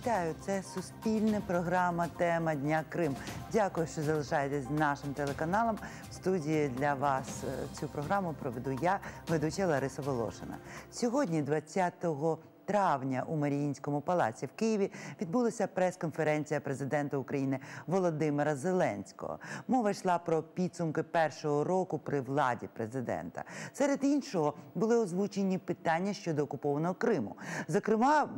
Вітаю! Це суспільна програма «Тема дня Крим». Дякую, що залишаєтесь з нашим телеканалом. В студії для вас цю програму проведу я, ведуча Лариса Волошина. Сьогодні, 20 травня, у Маріїнському палаці в Києві відбулася прес-конференція президента України Володимира Зеленського. Мова йшла про підсумки першого року при владі президента. Серед іншого були озвучені питання щодо окупованого Криму. Зокрема,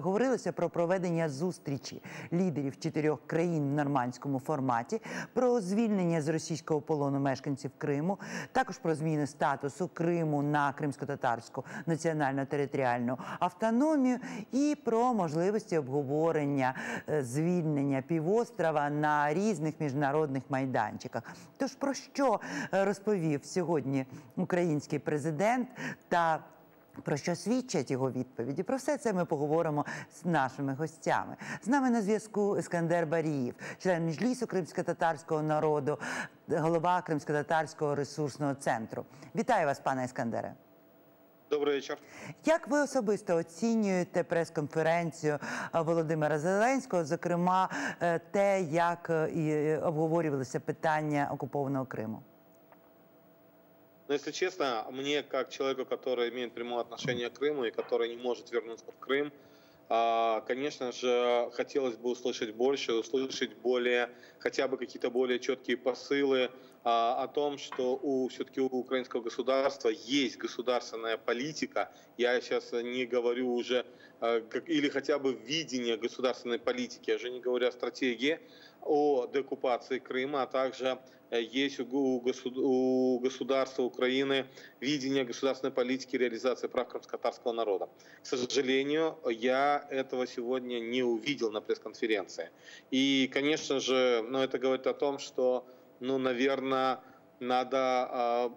говорилося про проведення зустрічі лідерів 4 країн в нормандському форматі, про звільнення з російського полону мешканців Криму, також про зміну статусу Криму на кримсько-татарську національно-територіальну автономію і про можливості обговорення звільнення півострова на різних міжнародних майданчиках. Тож про що розповів сьогодні український президент та про що свідчать його відповіді? Про все це ми поговоримо з нашими гостями. З нами на зв'язку Ескандер Баріїв, член Меджлісу кримсько-татарського народу, голова Кримсько-татарського ресурсного центру. Вітаю вас, пане Ескандере. Добрий вечір. Як ви особисто оцінюєте прес-конференцію Володимира Зеленського, зокрема те, як обговорювалися питання окупованного Криму? Ну, если честно, мне, как человеку, который имеет прямое отношение к Крыму и который не может вернуться в Крым, конечно же, хотелось бы услышать больше, услышать более, хотя бы какие-то более четкие посылы о том, что все-таки у украинского государства есть государственная политика. Я сейчас не говорю уже, или хотя бы видение государственной политики, я уже не говорю о стратегии, о деоккупации Крыма, а также есть у государства Украины видение государственной политики реализации прав крымско-татарского народа. К сожалению, я этого сегодня не увидел на пресс-конференции. И, конечно же, это говорит о том, что, наверное, надо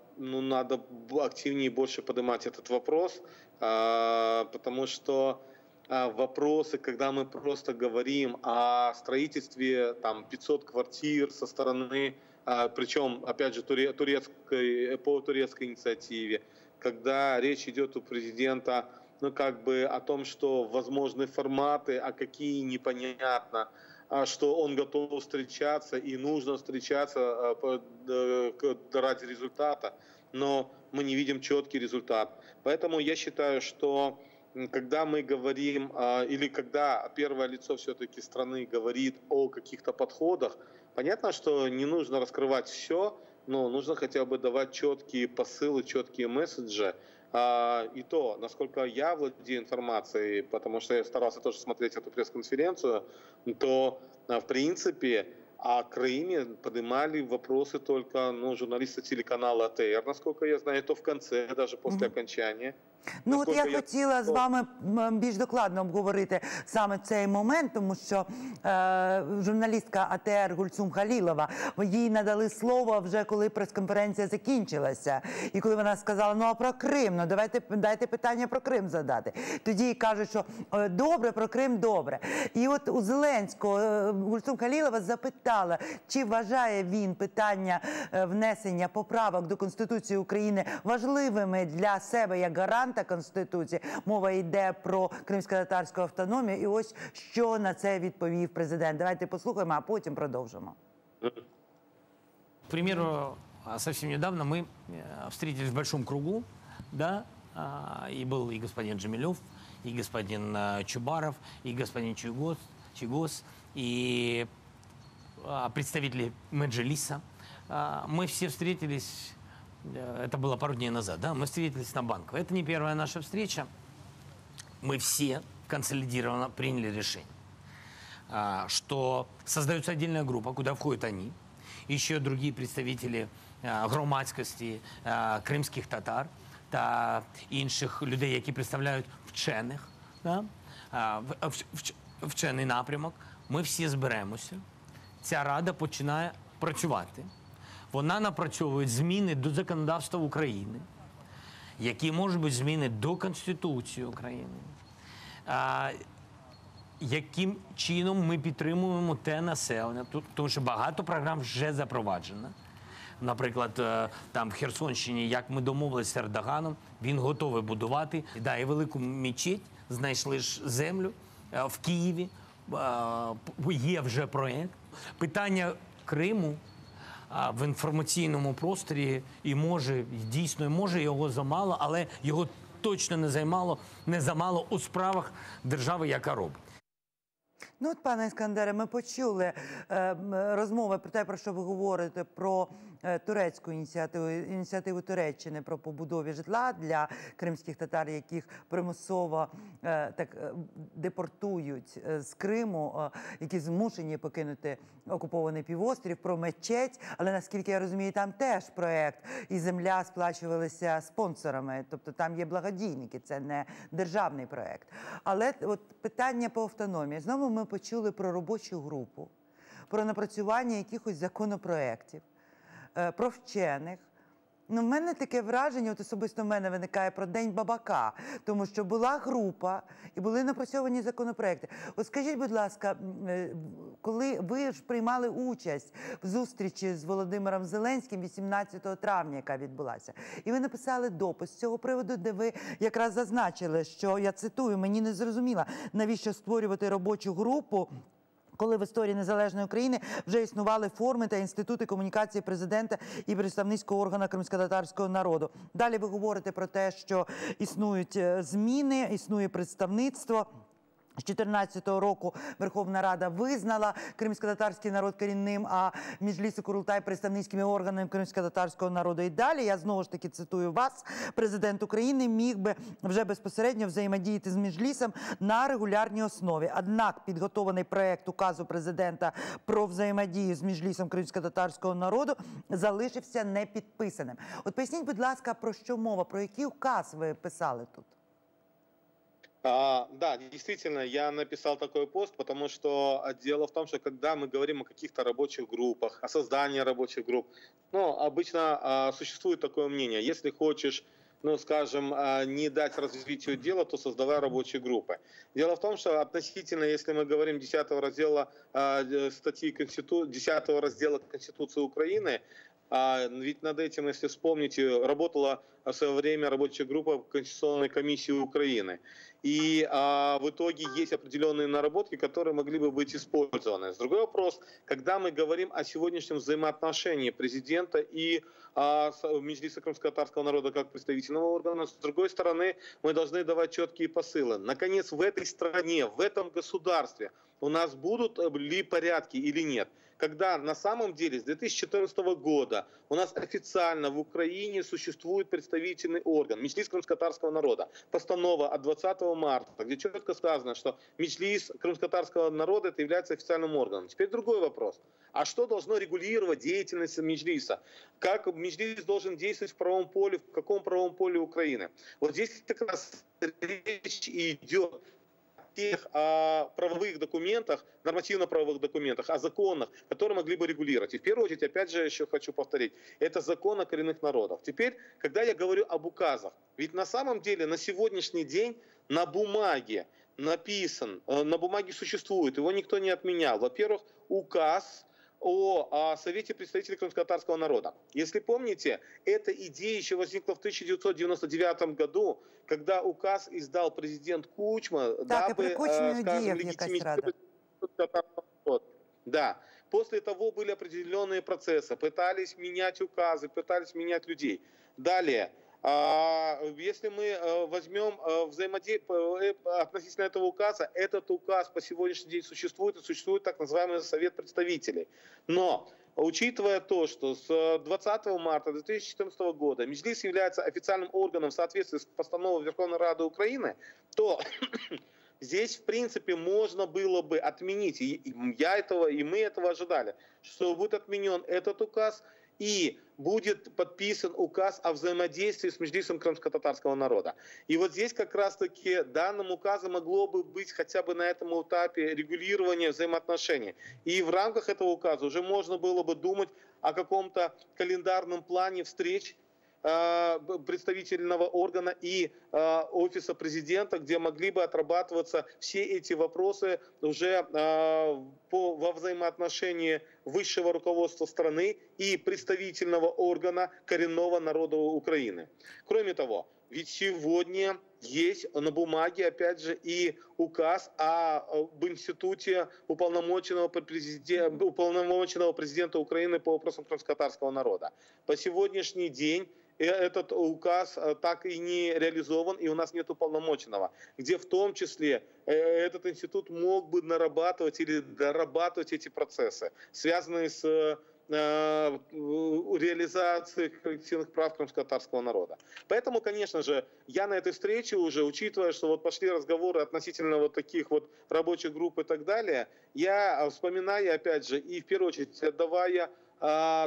активнее и больше поднимать этот вопрос, потому что вопросы, когда мы просто говорим о строительстве 500 квартир со стороны, причем, опять же, по турецкой инициативе, когда речь идет у президента, о том, что возможны форматы, а какие непонятно, что он готов встречаться и нужно встречаться ради результата, но мы не видим четкий результат. Поэтому я считаю, что когда мы говорим, или когда первое лицо все-таки страны говорит о каких-то подходах, понятно, что не нужно раскрывать все, но нужно хотя бы давать четкие посылы, четкие месседжи. И то, насколько я владею информацией, потому что я старался тоже смотреть эту пресс-конференцию, то, в принципе, о Крыме поднимали вопросы только журналисты телеканала АТР, насколько я знаю, то в конце, даже после окончания. От я хотіла з вами більш докладно обговорити саме цей момент, тому що журналістка АТР Гульцум Халілова, їй надали слово вже коли прес-конференція закінчилася. І коли вона сказала, а про Крим, дайте питання про Крим задати. Тоді кажуть, що добре, про Крим добре. І от у Зеленського Гульцум Халілова запитала, чи вважає він питання внесення поправок до Конституції України важливими для себе як гаранта Конституції. Мова йде про кримсько-татарську автономію. І ось що на це відповів президент. Давайте послухаємо, а потім продовжимо. К примеру, совсем недавно мы встретились в большом кругу, да, и был и господин Джемилев, и господин Чубаров, и господин Чигос, и представители Меджлиса. Мы все встретились. Это было пару дней назад, да, мы встретились на Банковой. Это не первая наша встреча. Мы все консолидированно приняли решение, что создается отдельная группа, куда входят они, еще другие представители громадськості, кримських татар та інших людей, які представляють вчених, да, вчений напрямок. Ми всі зберемося. Ця рада починає працювати. Вона напрацьовує зміни до законодавства України, які можуть бути зміни до Конституції України. Яким чином ми підтримуємо те населення, тому що багато програм вже запроваджено. Наприклад, там в Херсонщині, як ми домовилися з Ердоганом, він готовий будувати. Да, і велику мечеть, знайшли ж землю, в Києві, є вже проєкт. Питання Криму в інформаційному просторі і дійсно може його замало, але його точно не замало у справах держави, яка робить. Ну от, пане Іскандере, ми почули розмови про те, про що ви говорите, про турецьку ініціативу Туреччини про побудові житла для кримських татар, яких примусово депортують з Криму, які змушені покинути окупований півострів, про мечеть. Але, наскільки я розумію, там теж проєкт і земля сплачувалися спонсорами, тобто там є благодійники, це не державний проєкт. Але от питання по автономії. Знову ми почули про робочу групу, про напрацювання якихось законопроєктів, про вчених. Ну, в мене таке враження, от особисто в мене виникає про День бабака, тому що була група і були напрацьовані законопроекти. От скажіть, будь ласка, коли ви ж приймали участь в зустрічі з Володимиром Зеленським 18 травня, яка відбулася, і ви написали допис з цього приводу, де ви якраз зазначили, що, я цитую, мені не зрозуміло, навіщо створювати робочу групу, коли в історії незалежної України вже існували форми та інститути комунікації президента і представницького органу кримськотатарського народу. Далі ви говорите про те, що існують зміни, існує представництво. З 2014 року Верховна Рада визнала кримськотатарський народ корінним, а Меджліс і Курултай – представницькими органами кримськотатарського народу. І далі, я знову ж таки цитую вас, президент України міг би вже безпосередньо взаємодіяти з Меджлісом на регулярній основі. Однак підготований проєкт указу президента про взаємодію з Меджлісом кримськотатарського народу залишився непідписаним. От поясніть, будь ласка, про що мова, про який указ ви писали тут? Да, действительно, я написал такой пост, потому что дело в том, что когда мы говорим о каких-то рабочих группах, о создании рабочих групп, обычно существует такое мнение: если хочешь, скажем, не дать развитию дела, то создавай рабочие группы. Дело в том, что относительно, если мы говорим 10 раздела статьи 10 раздела Конституции Украины, ведь над этим, если вспомните, работала в свое время рабочая группа Конституционной комиссии Украины. И в итоге есть определенные наработки, которые могли бы быть использованы. С другой вопрос, когда мы говорим о сегодняшнем взаимоотношении президента и Меджлиса крымско-татарского народа как представительного органа, с другой стороны, мы должны давать четкие посылы. Наконец, в этой стране, в этом государстве у нас будут ли порядки или нет? Когда на самом деле с 2014 года у нас официально в Украине существует представительный орган Меджлис крымско-татарского народа. Постанова от 20 марта, где четко сказано, что Меджлис крымско-татарского народа это является официальным органом. Теперь другой вопрос. А что должно регулировать деятельность Меджлиса? Как Меджлис должен действовать в правом поле, в каком правом поле Украины? Вот здесь как раз речь идет тех правовых документах, нормативно-правовых документах, о законах, которые могли бы регулировать. И в первую очередь, опять же, еще хочу повторить, это закон о коренных народах. Теперь, когда я говорю об указах, ведь на самом деле на сегодняшний день на бумаге написан, на бумаге существует, его никто не отменял. Во-первых, указ о Совете представителей крымско-татарского народа. Если помните, эта идея еще возникла в 1999 году, когда указ издал президент Кучма, дабы, скажем, легитимизировать крымско-татарский народ. Да. После того были определенные процессы, пытались менять указы, пытались менять людей. Далее. Если мы возьмем взаимодействие относительно этого указа, этот указ по сегодняшний день существует, и существует так называемый Совет представителей. Но, учитывая то, что с 20 марта 2014 года Меджлис является официальным органом в соответствии с постановой Верховной Рады Украины, то здесь, в принципе, можно было бы отменить, и мы этого ожидали, что будет отменен этот указ, и будет подписан указ о взаимодействии с Меджлисом крымско-татарского народа. И вот здесь как раз-таки данным указом могло бы быть хотя бы на этом этапе регулирование взаимоотношений. И в рамках этого указа уже можно было бы думать о каком-то календарном плане встреч представительного органа и офиса президента, где могли бы отрабатываться все эти вопросы уже во взаимоотношении высшего руководства страны и представительного органа коренного народа Украины. Кроме того, ведь сегодня есть на бумаге, опять же, и указ об институте уполномоченного президента Украины по вопросам крымско-татарского народа. По сегодняшний день этот указ так и не реализован, и у нас нет уполномоченного, где в том числе этот институт мог бы нарабатывать или дорабатывать эти процессы, связанные с реализации коллективных прав крымско-татарского народа. Поэтому, конечно же, я на этой встрече уже, учитывая, что вот пошли разговоры относительно вот таких вот рабочих групп и так далее, я вспоминаю, опять же, и в первую очередь отдавая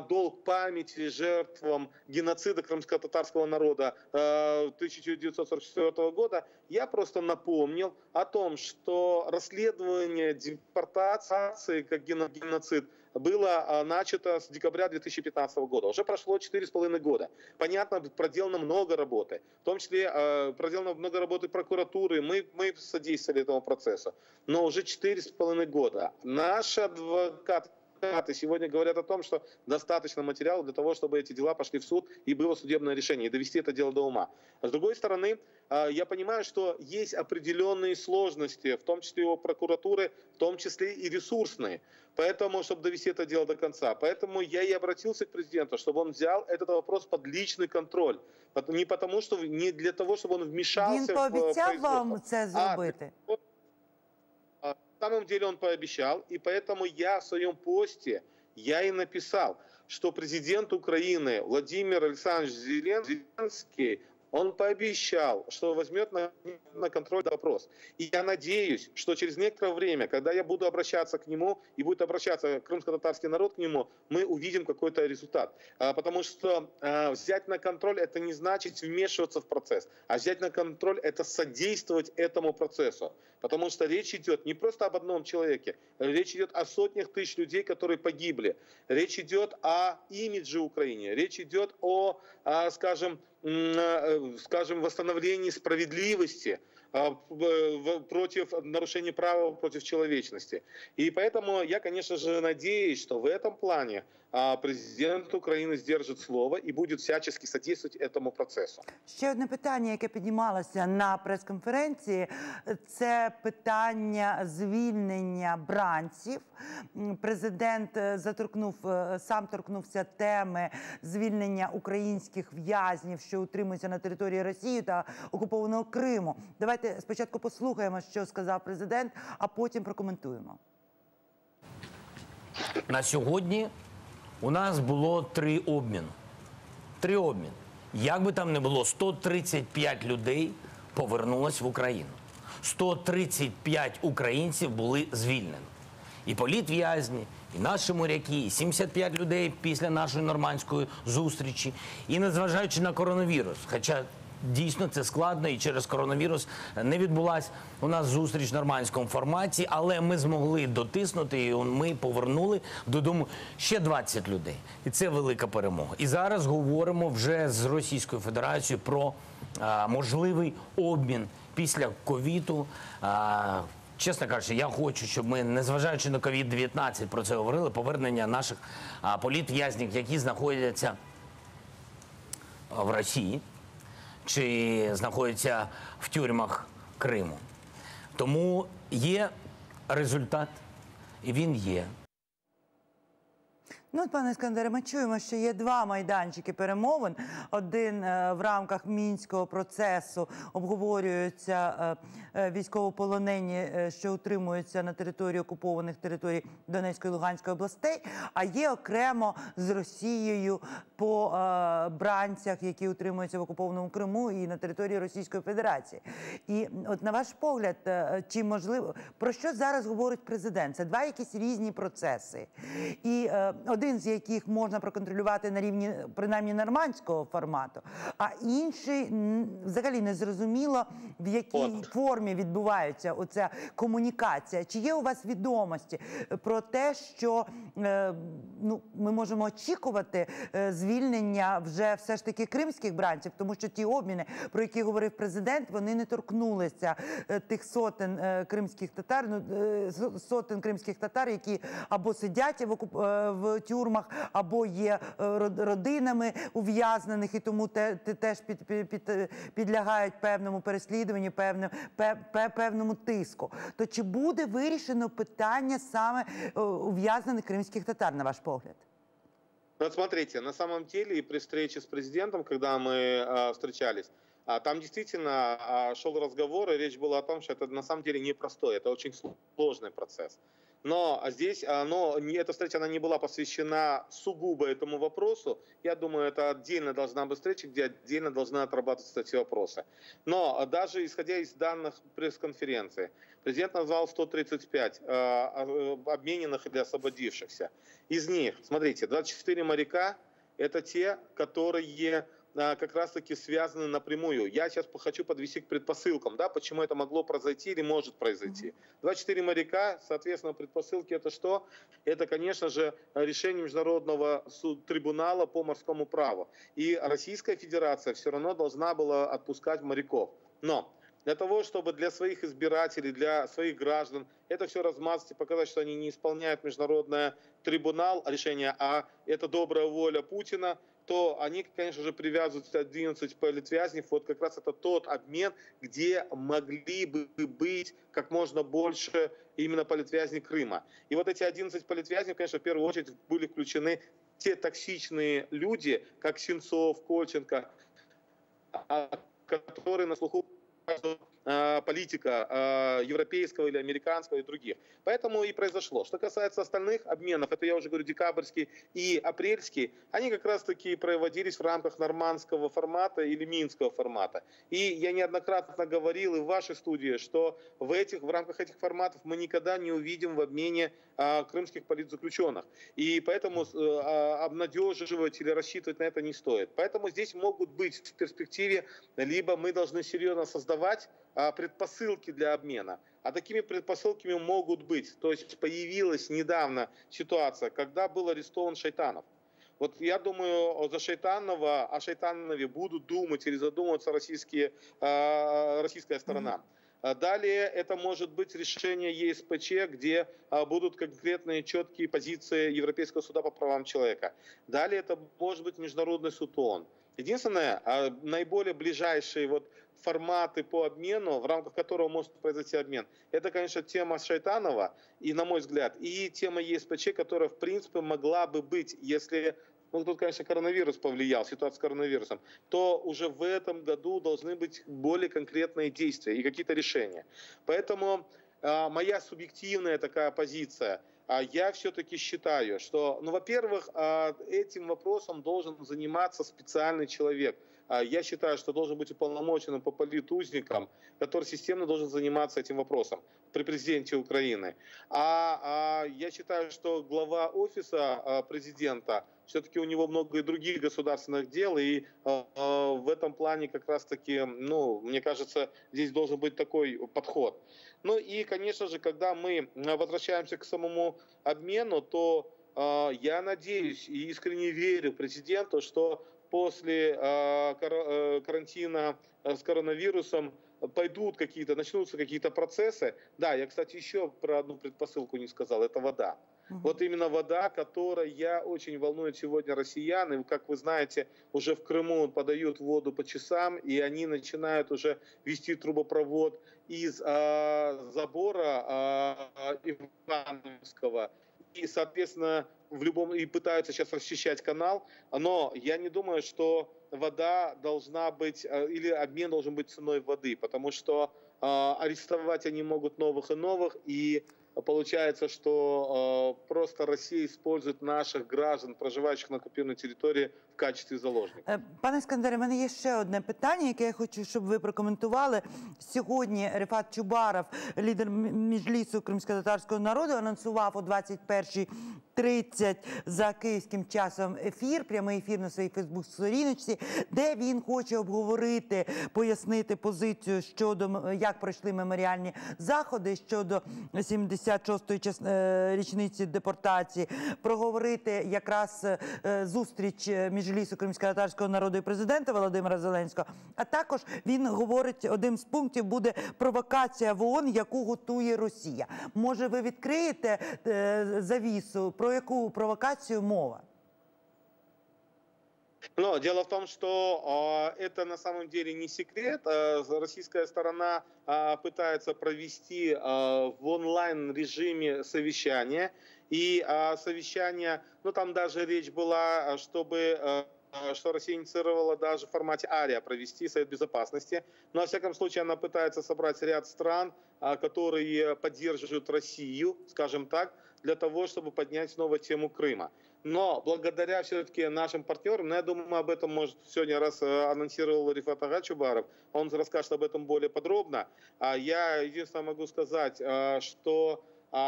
долг памяти жертвам геноцида крымско-татарского народа 1944 года, я просто напомнил о том, что расследование депортации как геноцид было начато с декабря 2015 года. Уже прошло 4,5 года. Понятно, проделано много работы. В том числе проделано много работы прокуратуры. Мы содействовали этому процессу. Но уже 4,5 года. Наши адвокаты сегодня говорят о том, что достаточно материала для того, чтобы эти дела пошли в суд и было судебное решение, и довести это дело до ума. А с другой стороны, я понимаю, что есть определенные сложности, в том числе у прокуратуры, в том числе и ресурсные, поэтому, чтобы довести это дело до конца. Поэтому я и обратился к президенту, чтобы он взял этот вопрос под личный контроль. Не потому, что не для того, чтобы он вмешался Він в пообіцяв вам це зробити? На самом деле он пообещал, и поэтому я в своем посте, я и написал, что президент Украины Владимир Александрович Зеленский, он пообещал, что возьмет на контроль вопрос. И я надеюсь, что через некоторое время, когда я буду обращаться к нему, и будет обращаться крымско-татарский народ к нему, мы увидим какой-то результат. Потому что взять на контроль – это не значит вмешиваться в процесс, а взять на контроль – это содействовать этому процессу. Потому что речь идет не просто об одном человеке, речь идет о сотнях тысяч людей, которые погибли. Речь идет о имидже Украины, речь идет о, скажем, восстановлении справедливости против нарушения права, против человечности. И поэтому я, конечно же, надеюсь, что в этом плане президент України сдержит слово і буде всячески содействовать этому процесу. Ще одне питання, яке піднімалося на прес-конференції, це питання звільнення бранців. Президент сам торкнувся теми звільнення українських в'язнів, що утримуються на території Росії та окупованого Криму. Давайте спочатку послухаємо, що сказав президент, а потім прокоментуємо. На сьогодні у нас було 3 обміни. 3 обміни. Як би там не було, 135 людей повернулось в Україну. 135 українців були звільнені. І політв'язні, і наші моряки, і 75 людей після нашої нормандської зустрічі. І незважаючи на коронавірус, хоча дійсно це складно, і через коронавірус не відбулася у нас зустріч в нормандському форматі, але ми змогли дотиснути, і ми повернули додому ще 20 людей. І це велика перемога. І зараз говоримо вже з Російською Федерацією про можливий обмін після ковіду. Чесно кажучи, я хочу, щоб ми, незважаючи на COVID-19, про це говорили, повернення наших політв'язнів, які знаходяться в Росії, чи знаходяться в тюрмах Криму. Тому є результат, і він є. Ну, пане Іскандере, ми чуємо, що є 2 майданчики перемовин. Один в рамках Мінського процесу обговорюються військовополонені, що утримуються на території окупованих територій Донецької і Луганської областей, а є окремо з Росією по бранцях, які утримуються в окупованому Криму і на території Російської Федерації. І от на ваш погляд, чи можливо, про що зараз говорить президент? Це 2 якісь різні процеси. І один з яких можна проконтролювати на рівні, принаймні, нормандського формату, а інший взагалі не зрозуміло, в якій формі відбувається оця комунікація. Чи є у вас відомості про те, що ми можемо очікувати звільнення вже все ж таки кримських бранців, тому що ті обміни, про які говорив президент, вони не торкнулися тих сотень кримських татар, які або сидять в тюрмах або є родинами ув'язнених, і тому теж підлягають певному переслідуванню, певному тиску. То чи буде вирішено питання саме ув'язнених кримських татар, на ваш погляд? Вот смотрите, на самом деле и при встрече с президентом, когда мы встречались, там действительно шел разговор, и речь была о том, что это на самом деле непростой, это очень сложный процесс. Но здесь эта встреча она не была посвящена сугубо этому вопросу. Я думаю, это отдельно должна быть встреча, где отдельно должны отрабатываться эти вопросы. Но даже исходя из данных пресс-конференции, президент назвал 135 обмененных или освободившихся. Из них, смотрите, 24 моряка – это те, которые как раз-таки связаны напрямую. Я сейчас хочу подвести к предпосылкам, да, почему это могло произойти или может произойти. 24 моряка, соответственно, предпосылки это что? Это, конечно же, решение Международного трибунала по морскому праву. И Российская Федерация все равно должна была отпускать моряков. Но для того, чтобы для своих избирателей, для своих граждан это все размазать и показать, что они не исполняют Международный трибунал решения, а это добрая воля Путина, то они, конечно же, привязывают 11 политвязней. Вот как раз это тот обмен, где могли бы быть как можно больше именно политвязней Крыма. И вот эти 11 политвязней, конечно, в первую очередь были включены те токсичные люди, как Сенцов, Кольченко, которые на слуху политика европейского или американского и других. Поэтому и произошло. Что касается остальных обменов, это я уже говорю декабрьский и апрельский, они как раз таки проводились в рамках нормандского формата или минского формата. И я неоднократно говорил и в вашей студии, что в рамках этих форматов мы никогда не увидим в обмене крымских политзаключенных. И поэтому обнадеживать или рассчитывать на это не стоит. Поэтому здесь могут быть в перспективе, либо мы должны серьезно создавать предпосылки для обмена. А такими предпосылками могут быть. То есть появилась недавно ситуация, когда был арестован Шайтанов. Вот я думаю, о Шайтанове будут думать или задумываться российская сторона. Далее это может быть решение ЕСПЧ, где будут конкретные четкие позиции Европейского суда по правам человека. Далее это может быть Международный суд ООН. Единственное, наиболее ближайшие форматы по обмену, в рамках которого может произойти обмен, это, конечно, тема Шайтанова, и, на мой взгляд, и тема ЕСПЧ, которая, в принципе, могла бы быть, если, тут, конечно, коронавирус повлиял, ситуация с коронавирусом, то уже в этом году должны быть более конкретные действия и какие-то решения. Поэтому моя субъективная такая позиция, я все-таки считаю, что, во-первых, этим вопросом должен заниматься специальный человек. Я считаю, что должен быть уполномоченным по политузникам, который системно должен заниматься этим вопросом при президенте Украины. Я считаю, что глава офиса президента, все-таки у него много и других государственных дел, и в этом плане как раз-таки, мне кажется, здесь должен быть такой подход. Ну и, конечно же, когда мы возвращаемся к самому обмену, то я надеюсь и искренне верю президенту, что после карантина с коронавирусом начнутся какие-то процессы. Да, я, кстати, еще про одну предпосылку не сказал, это вода. Вот именно вода, которая очень волнует сегодня россиян. И, как вы знаете, уже в Крыму подают воду по часам, и они начинают уже вести трубопровод из забора Ивановского. И, соответственно, и пытаются сейчас расчищать канал. Но я не думаю, что вода должна быть, или обмен должен быть ценой воды, потому что арестовать они могут новых и новых, и получается, что просто Россия использует наших граждан, проживающих на оккупированной территории, в качестве заложників. Пане Іскандере, в мене є ще одне питання, яке я хочу, щоб ви прокоментували. Сьогодні Рефат Чубаров, лідер Меджлісу кримськотатарського народу, анонсував о 21:30 за київським часом прямий ефір на своїй фейсбук-сторіночці, де він хоче обговорити, пояснити позицію щодо, як пройшли меморіальні заходи щодо 76-ї річниці депортації, проговорити якраз зустріч Меджлісу кримськотатарського народу і президента Володимира Зеленського. А також він говорить, одним з пунктів буде провокація в ООН, яку готує Росія. Може, ви відкриєте завісу, про Про яку провокацію мова? Но дело в том, что это на самом деле не секрет. Российская сторона пытается провести в онлайн-режиме совещание. И совещание, ну там даже речь была, что Россия инициировала даже в формате АРИА провести Совет Безопасности. Но, во всяком случае, она пытается собрать ряд стран, которые поддерживают Россию, скажем так, для того, чтобы поднять снова тему Крыма. Но благодаря все-таки нашим партнерам, я думаю, об этом, может, сегодня раз анонсировал Рифат Ага Чубаров, он расскажет об этом более подробно. Я единственное могу сказать, что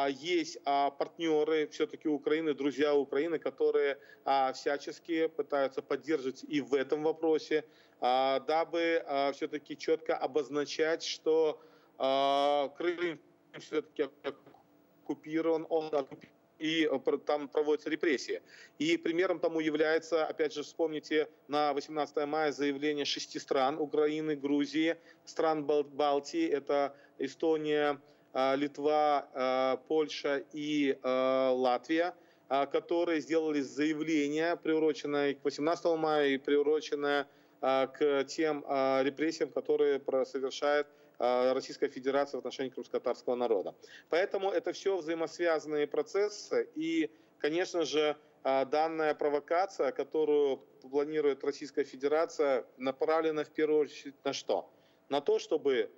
есть партнеры все-таки Украины, друзья Украины, которые всячески пытаются поддерживать и в этом вопросе, дабы все-таки четко обозначать, что Крым все-таки оккупирован, и там проводятся репрессии. И примером тому является, опять же, вспомните, на 18 мая заявление 6 стран: Украины, Грузии, стран Балтии, это Эстония, Литва, Польша и Латвия, которые сделали заявление, приуроченное к 18 мая и приуроченное к тем репрессиям, которые совершает Российская Федерация в отношении крымско-татарского народа. Поэтому это все взаимосвязанные процессы. И, конечно же, данная провокация, которую планирует Российская Федерация, направлена в первую очередь на что? На то, чтобы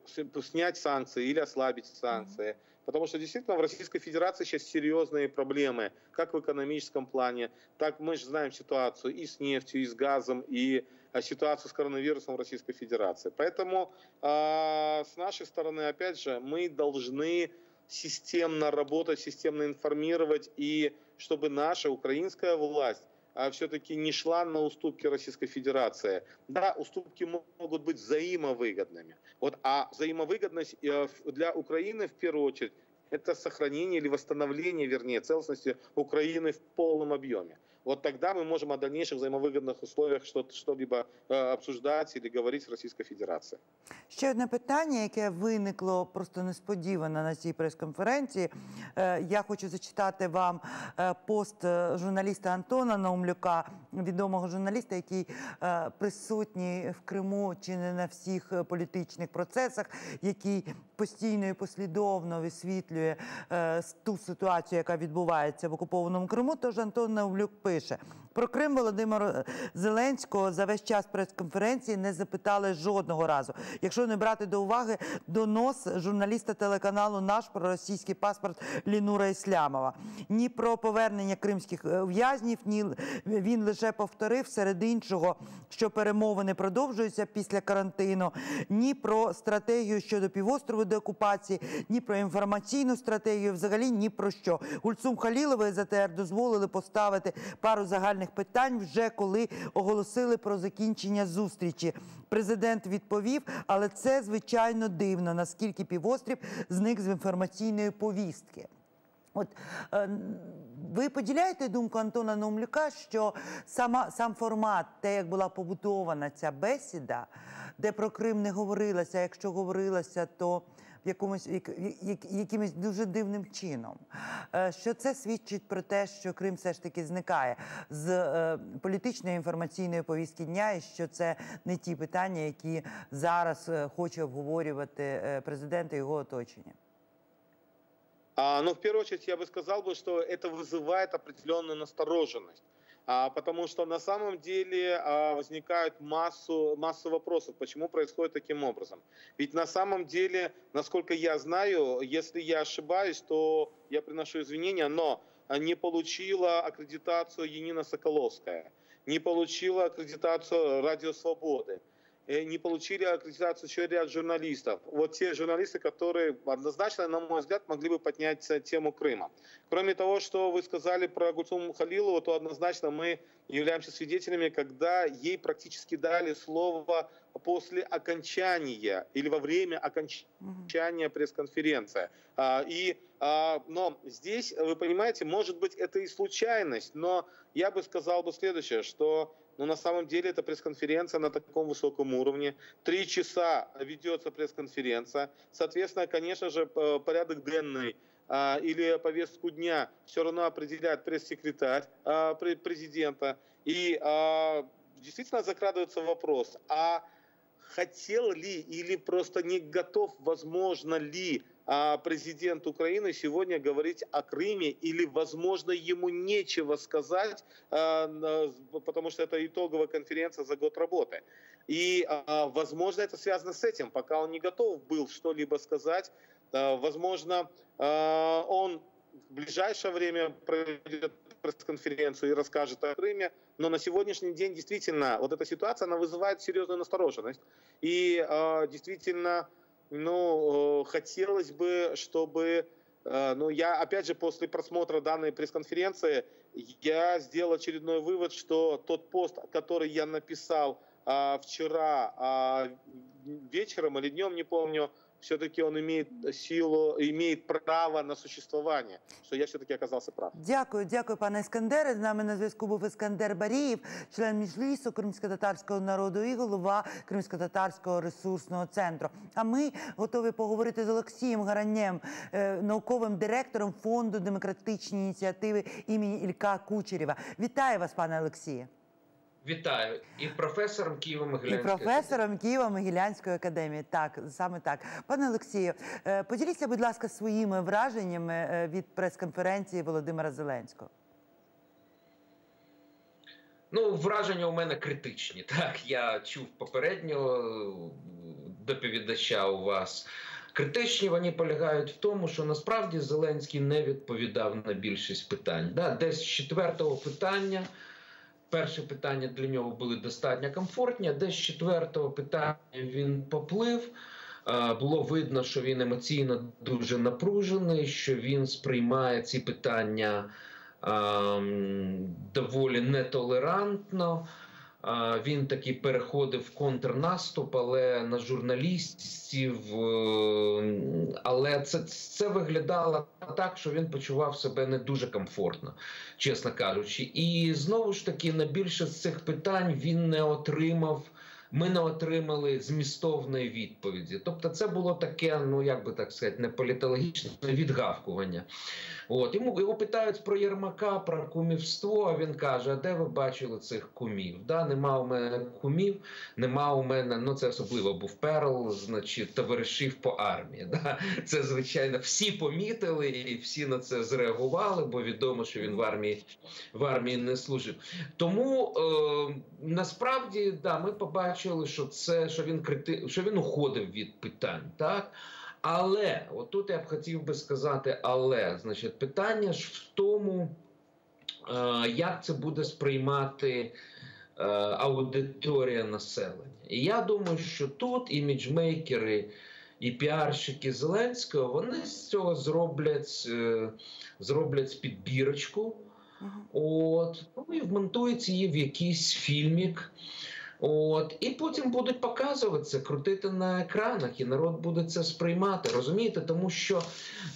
снять санкции или ослабить санкции. Потому что действительно в Российской Федерации сейчас серьезные проблемы, как в экономическом плане, так мы же знаем ситуацию и с нефтью, и с газом, и ситуацию с коронавирусом в Российской Федерации. Поэтому с нашей стороны, опять же, мы должны системно работать, системно информировать, и чтобы наша украинская власть все-таки не шла на уступки Российской Федерации. Да, уступки могут быть взаимовыгодными. А взаимовыгодность для Украины в первую очередь это сохранение или восстановление, вернее, целостности Украины в полном объеме. Вот тогда мы можем о дальнейших взаимовыгодных условиях что-либо обсуждать или говорить с Російською Федерацією. Ще одне питання, яке виникло просто несподівано на цій прес-конференції. Я хочу зачитати вам пост журналіста Антона Наумлюка, відомого журналіста, який присутній в Криму чи не на всіх політичних процесах, який постійно і послідовно висвітлює ту ситуацію, яка відбувається в окупованому Криму. Тож Антон Наумлюк пише: про Крим Володимира Зеленського за весь час прес-конференції не запитали жодного разу. Якщо не брати до уваги донос журналіста телеканалу «Наш» про російський паспорт Лінура Іслямова. Ні про повернення кримських в'язнів, ні він лише повторив, серед іншого, що перемовини продовжуються після карантину, ні про стратегію щодо півострову деокупації, ні про інформаційну стратегію, взагалі ні про що. Гульцум Халілова із АТР дозволили поставити пару загальних питань вже коли оголосили про закінчення зустрічі. Президент відповів, але це, звичайно, дивно, наскільки півострів зник з інформаційної повістки. От ви поділяєте думку Антона Наумлюка, що сам формат, те, як була побудована ця бесіда, де про Крим не говорилося, якщо говорилося, то якимось дуже дивним чином. Що це свідчить про те, що Крим все ж таки зникає з політичної інформаційної повістки дня, і що це не ті питання, які зараз хоче обговорювати президент і його оточення? Но в первую очередь я бы сказал, что это вызывает определенную настороженность. Потому что на самом деле возникает массу вопросов, почему происходит таким образом. Ведь на самом деле, насколько я знаю, если я ошибаюсь, то я приношу извинения, но не получила аккредитацию Янина Соколовская, не получила аккредитацию Радио Свободы, не получили аккредитацию еще ряд журналистов. Вот те журналисты, которые однозначно, на мой взгляд, могли бы поднять тему Крыма. Кроме того, что вы сказали про Гульцум Халилову, то однозначно мы являемся свидетелями, когда ей практически дали слово после окончания или во время окончания пресс-конференции. Но здесь, вы понимаете, может быть, это и случайность, но я бы сказал следующее, что на самом деле это пресс-конференция на таком высоком уровне. 3 часа ведется пресс-конференция. Соответственно, конечно же, порядок денный или повестку дня все равно определяет пресс-секретарь президента. И действительно закрадывается вопрос, а хотел ли или просто не готов, возможно ли президент Украины сегодня говорить о Крыме, или, возможно, ему нечего сказать, потому что это итоговая конференция за год работы. И, возможно, это связано с этим. Пока он не готов был что-либо сказать, возможно, он в ближайшее время проведет пресс-конференцию и расскажет о Крыме, но на сегодняшний день действительно вот эта ситуация, она вызывает серьезную настороженность. И действительно, хотелось бы, чтобы, я опять же после просмотра данной пресс-конференции, я сделал очередной вывод, что тот пост, который я написал вчера вечером или днем, не помню, все-таки он имеет силу, имеет право на существование, що я все-таки оказався прав. Дякую, пане Іскандере. З нами на зв'язку був Іскандер Барієв, член Меджлісу кримськотатарського народу і голова Кримськотатарського ресурсного центру. А ми готові поговорити з Олексієм Гаранєм, науковим директором Фонду демократичні ініціативи імені Ілька Кучерєва. Вітаю вас, пане Олексіє. Вітаю. І професором Києво-Могилянської академії. І професором Києво-Могилянської академії. Так, саме так. Пане Олексію, поділіться, будь ласка, своїми враженнями від прес-конференції Володимира Зеленського. Враження у мене критичні. Так, я чув попереднього доповідача у вас. Критичні вони полягають в тому, що насправді Зеленський не відповідав на більшість питань. Десь з 4-го питання перше питання для нього були достатньо комфортні, а десь з 4-го питання він поплив. Було видно, що він емоційно дуже напружений, що він сприймає ці питання доволі нетолерантно. Він таки переходив в контрнаступ, але на журналістів, але це виглядало так, що він почував себе не дуже комфортно, чесно кажучи. І знову ж таки, на більше з цих питань ми не отримали змістовної відповіді. Тобто це було таке, як би так сказати, не політологічне відгавкування. Його питають про Єрмака, про кумівство, а він каже, а де ви бачили цих кумів? Нема у мене кумів, нема у мене, це особливо був Перл, значить, товаришів по армії. Це, звичайно, всі помітили і всі на це зреагували, бо відомо, що він в армії не служив. Тому, насправді, ми побачили, що він уходив від питань, так? Але, отут я б хотів би сказати, значить, питання ж в тому, як це буде сприймати аудиторія населення. І я думаю, що тут іміджмейкери і піарщики Зеленського, вони з цього зроблять підбірочку, і вмонтують її в якийсь фільмік. І потім будуть показуватися, крутити на екранах, і народ буде це сприймати. Розумієте? Тому що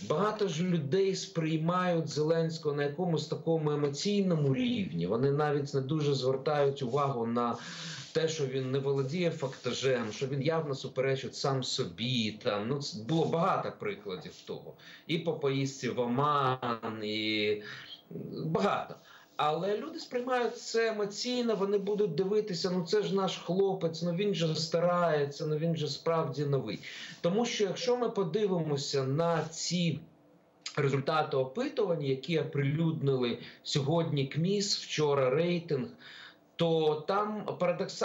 багато ж людей сприймають Зеленського на якомусь такому емоційному рівні. Вони навіть не дуже звертають увагу на те, що він не володіє фактажем, що він явно суперечить сам собі. Було багато прикладів того. І по поїздці в Оман, і багато. Але люди сприймають це емоційно, вони будуть дивитися, це ж наш хлопець, він же старається, він же справді новий. Тому що якщо ми подивимося на ці результати опитувань, які оприлюднили сьогодні КМІС, вчора рейтинг, то там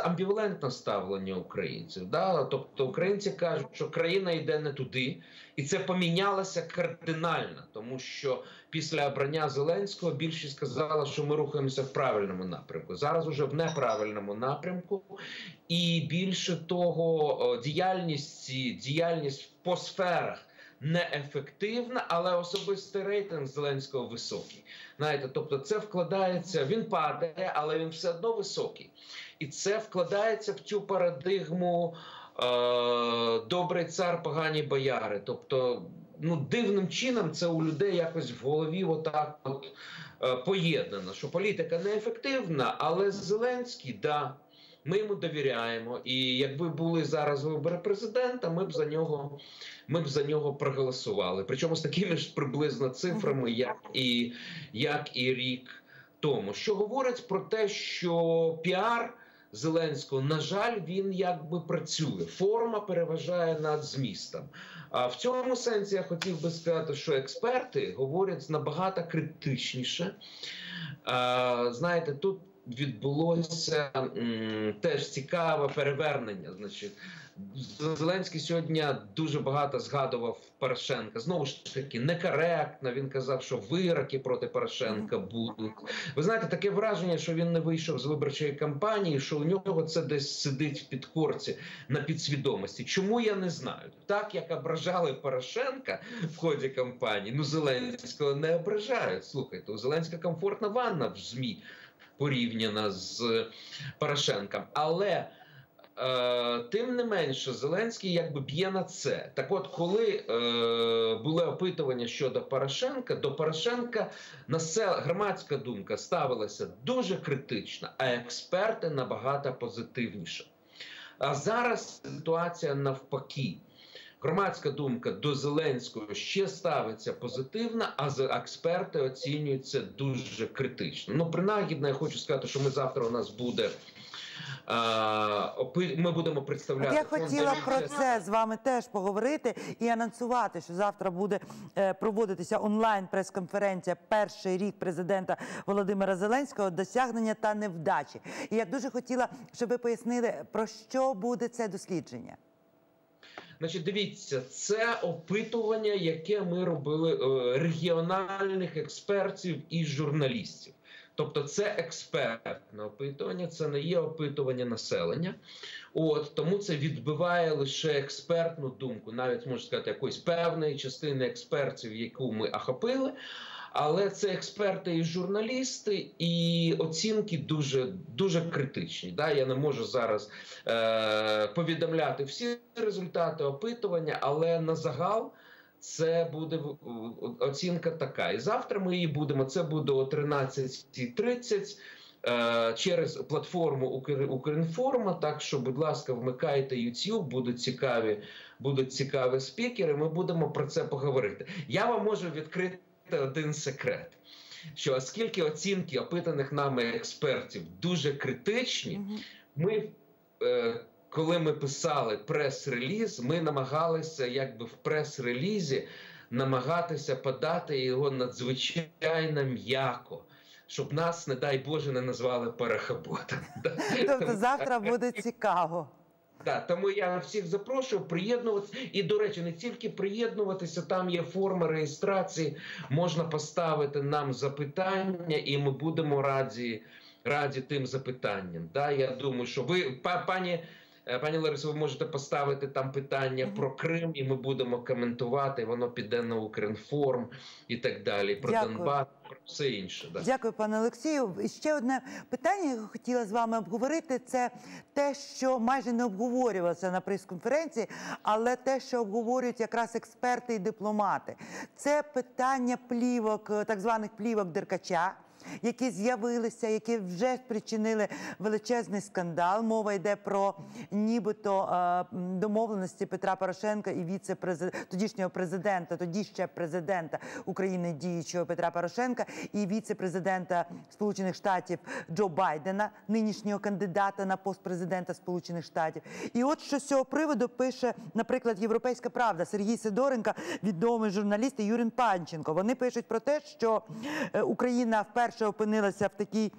амбівалентне ставлення українців. Тобто українці кажуть, що країна йде не туди, і це помінялося кардинально, тому що після обрання Зеленського більшість сказала, що ми рухаємося в правильному напрямку. Зараз уже в неправильному напрямку. І більше того, діяльність по сферах неефективна, але особистий рейтинг Зеленського високий. Тобто це вкладається, він падає, але він все одно високий. І це вкладається в цю парадигму добрий цар, погані бояри. Тобто, дивним чином це у людей якось в голові поєднано, що політика неефективна, але Зеленський, Ми йому довіряємо. І якби були зараз вибори президента, ми б за нього проголосували. Причому з такими ж приблизно цифрами, як і рік тому. Що говорить про те, що піар Зеленського, на жаль, він якби працює. Форма переважає над змістом. А в цьому сенсі я хотів би сказати, що експерти говорять набагато критичніше. Знаєте, тут відбулося теж цікаве перевернення. Значить, Зеленський сьогодні дуже багато згадував Порошенка. Знову ж таки, некоректно. Він казав, що вироки проти Порошенка будуть. Ви знаєте, таке враження, що він не вийшов з виборчої кампанії, що у нього це десь сидить в підкорці на підсвідомості. Чому, я не знаю. Так, як ображали Порошенка в ході кампанії, ну Зеленського не ображають. Слухайте, у Зеленська комфортна ванна в ЗМІ порівняна з Порошенком. Але тим не менше, Зеленський якби б'є на це. Так от, коли були опитування щодо Порошенка, до Порошенка громадська думка ставилася дуже критично, а експерти набагато позитивніше. А зараз ситуація навпаки. Громадська думка до Зеленського ще ставиться позитивно, а експерти оцінюють це дуже критично. Ну, принагідно, я хочу сказати, що завтра у нас буде ми будемо представляти. Я хотіла про це з вами теж поговорити і анонсувати, що завтра буде проводитися онлайн прес-конференція «Перший рік президента Володимира Зеленського. Досягнення та невдачі». І я дуже хотіла, щоб ви пояснили, про що буде це дослідження. Значить, дивіться, це опитування, яке ми робили регіональних експертів і журналістів. Тобто це експертне опитування, це не є опитування населення. Тому це відбиває лише експертну думку, навіть, можна сказати, якоїсь певної частини експертів, яку ми охопили. Але це експерти і журналісти, і оцінки дуже критичні. Я не можу зараз повідомляти всі результати опитування, але на загал це буде оцінка така. І завтра ми її будемо, це буде о 13:30 через платформу Укрінформа. Так що, будь ласка, вмикайте YouTube, будуть цікаві спікери, ми будемо про це поговорити. Я вам можу відкрити один секрет, що оскільки оцінки опитаних нами експертів дуже критичні, коли ми писали прес-реліз, ми намагалися якби в прес-релізі намагатися подати його надзвичайно м'яко, щоб нас, не дай Боже, не назвали парахоботами. Тобто завтра буде цікаво. Тому я всіх запрошую приєднуватися. І, до речі, не тільки приєднуватися, там є форма реєстрації, можна поставити нам запитання, і ми будемо раді тим запитанням. Я думаю, що ви, пані Ларисо, ви можете поставити там питання про Крим, і ми будемо коментувати, воно піде на Укрінформ і так далі, про Донбас, про все інше. Дякую, пане Олексію. І ще одне питання, яке хотіла з вами обговорити, це те, що майже не обговорювалося на прес-конференції, але те, що обговорюють якраз експерти і дипломати. Це питання плівок, так званих плівок Деркача, які з'явилися, які вже спричинили величезний скандал. Мова йде про нібито домовленості Петра Порошенка і тодішнього президента, тоді ще президента України діючого Петра Порошенка і віце-президента Сполучених Штатів Джо Байдена, нинішнього кандидата на пост президента Сполучених Штатів. І от що з цього приводу пише, наприклад, «Європейська правда», Сергій Сидоренко, відомий журналіст, і Юрій Панченко. Вони пишуть про те, що Україна вперше опинилася в такій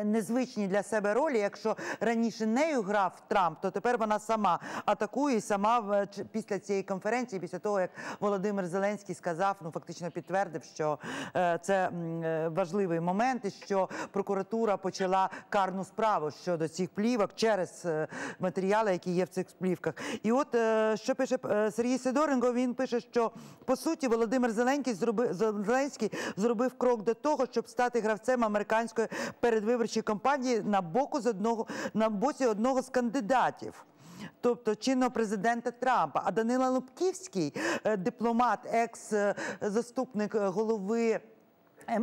незвичній для себе ролі. Якщо раніше нею грав Трамп, то тепер вона сама атакує і сама після цієї конференції, після того, як Володимир Зеленський сказав, фактично підтвердив, що це важливий момент і що прокуратура почала карну справу щодо цих плівок через матеріали, які є в цих плівках. І от що пише Сергій Сидоренко, він пише, що по суті Володимир Зеленський зробив крок до того, щоб стати гравцем американської передвиборчої кампанії на боці одного з кандидатів, тобто чинного президента Трампа. А Данило Лубківський, дипломат, екс-заступник голови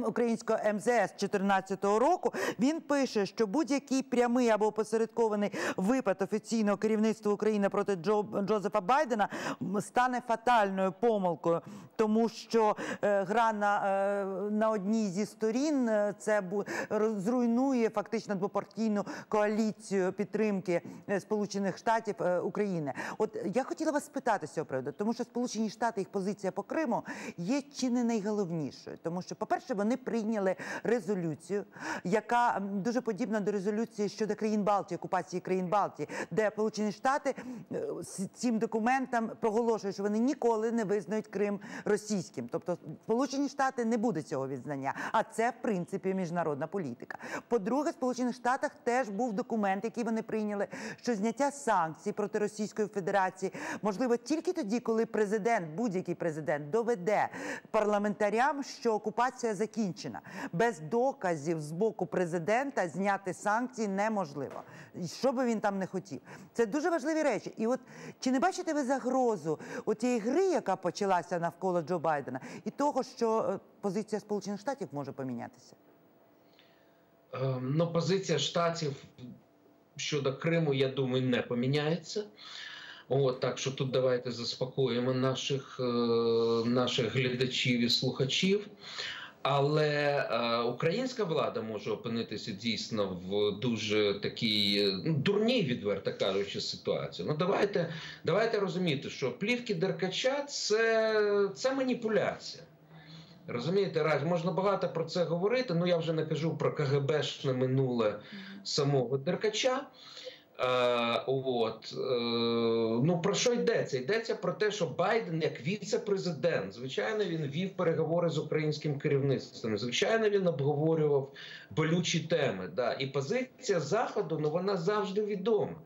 українського МЗС 2014 року, він пише, що будь-який прямий або опосередкований випад офіційного керівництва України проти Джозефа Байдена стане фатальною помилкою, тому що гра на одній зі сторін це зруйнує фактично двопартійну коаліцію підтримки Сполучених Штатів України. От я хотіла вас спитати з цього приводу, тому що Сполучені Штати, їх позиція по Криму є чи не найголовнішою, тому що, по-перше, вони прийняли резолюцію, яка дуже подібна до резолюції щодо країн Балтії, окупації країн Балтії, де Сполучені Штати з цим документом проголошують, що вони ніколи не визнають Крим російським. Тобто Сполучені Штати не буде цього відзнання, а це, в принципі, міжнародна політика. По-друге, в Сполучених Штатах теж був документ, який вони прийняли, що зняття санкцій проти Російської Федерації можливо тільки тоді, коли президент, будь-який президент, доведе парламентарям, що окупація закінчена. Без доказів з боку президента зняти санкції неможливо. Що би він там не хотів. Це дуже важливі речі. І от чи не бачите ви загрозу тієї гри, яка почалася навколо Джо Байдена, і того, що позиція Сполучених Штатів може помінятися? Ну, позиція Штатів щодо Криму, я думаю, не поміняється. Так що тут давайте заспокоїмо наших глядачів і слухачів. Але українська влада може опинитися дійсно в дуже такій дурній, відверто кажучи, ситуації. Давайте розуміти, що плівки Деркача – це маніпуляція. Розумієте, можна багато про це говорити, я вже не кажу про КГБшне минуле самого Деркача. Про що йдеться? Йдеться про те, що Байден як віце-президент, звичайно, він вів переговори з українським керівництвом, звичайно, він обговорював болючі теми. І позиція Заходу, вона завжди відома.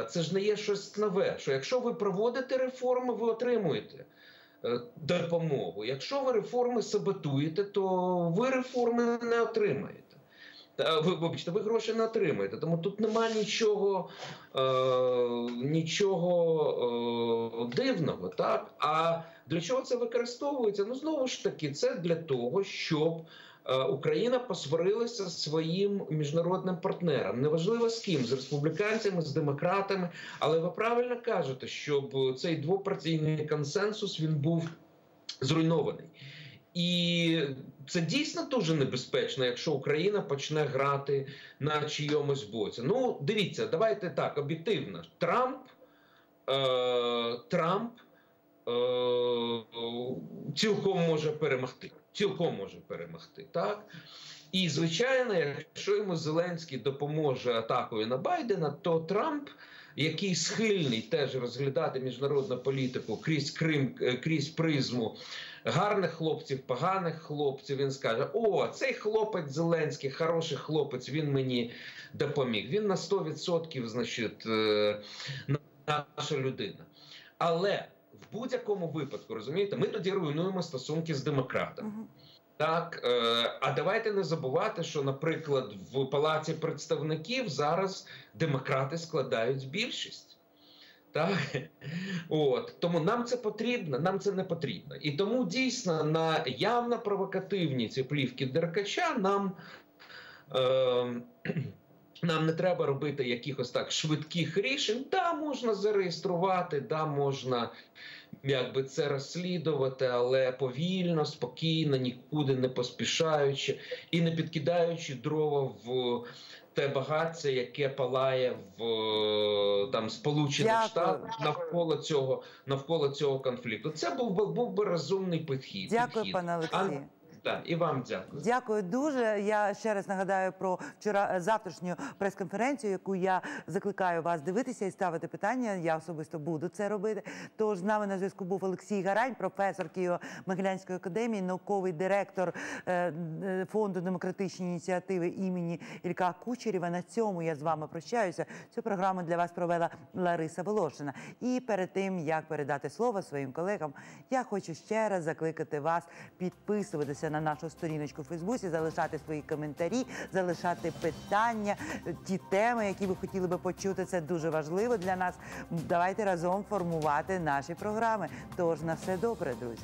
Це ж не є щось нове, що якщо ви проводите реформи, ви отримуєте допомогу. Якщо ви реформи саботуєте, то ви реформи не отримаєте. Ви гроші не отримаєте, тому тут немає нічого дивного. Так? А для чого це використовується? Знову ж таки, це для того, щоб Україна посварилася зі своїм міжнародним партнером. Неважливо з ким, з республіканцями, з демократами, але ви правильно кажете, щоб цей двопартійний консенсус, він був зруйнований. І це дійсно дуже небезпечно, якщо Україна почне грати на чийомусь боці. Дивіться, давайте так, об'єктивно. Трамп цілком може перемогти. Цілком може перемогти, так? І, звичайно, якщо йому Зеленський допоможе атакою на Байдена, то Трамп, який схильний теж розглядати міжнародну політику крізь призму гарних хлопців, поганих хлопців, він скаже: цей хлопець Зеленський, хороший хлопець, він мені допоміг. Він на 100%, значить, наша людина. Але в будь-якому випадку, розумієте, ми тоді руйнуємо стосунки з демократами. Так, а давайте не забувати, що, наприклад, в Палаті представників зараз демократи складають більшість. Так? Тому нам це потрібно, нам це не потрібно. І тому дійсно на явно провокативні ці плівки Деркача нам не треба робити якихось так швидких рішень. Можна зареєструвати, можна це розслідувати, але повільно, спокійно, нікуди не поспішаючи і не підкидаючи дрова в те багаття, яке палає в Сполучених Штатах навколо цього конфлікту. Це був би розумний підхід. Дякую, пане Олексію. Так, і вам дякую. Дякую дуже. Я ще раз нагадаю про завтрашню прес-конференцію, яку я закликаю вас дивитися і ставити питання. Я особисто буду це робити. Тож з нами на зв'язку був Олексій Гарань, професор Києво-Могилянської академії, науковий директор Фонду демократичні ініціативи імені Ілька Кучерєва. На цьому я з вами прощаюся. Цю програму для вас провела Лариса Волошина. І перед тим, як передати слово своїм колегам, я хочу ще раз закликати вас підписуватися на нашу сторіночку в Фейсбуці, залишати свої коментарі, залишати питання, ті теми, які ви хотіли би почути. Це дуже важливо для нас. Давайте разом формувати наші програми. Тож на все добре, друзі.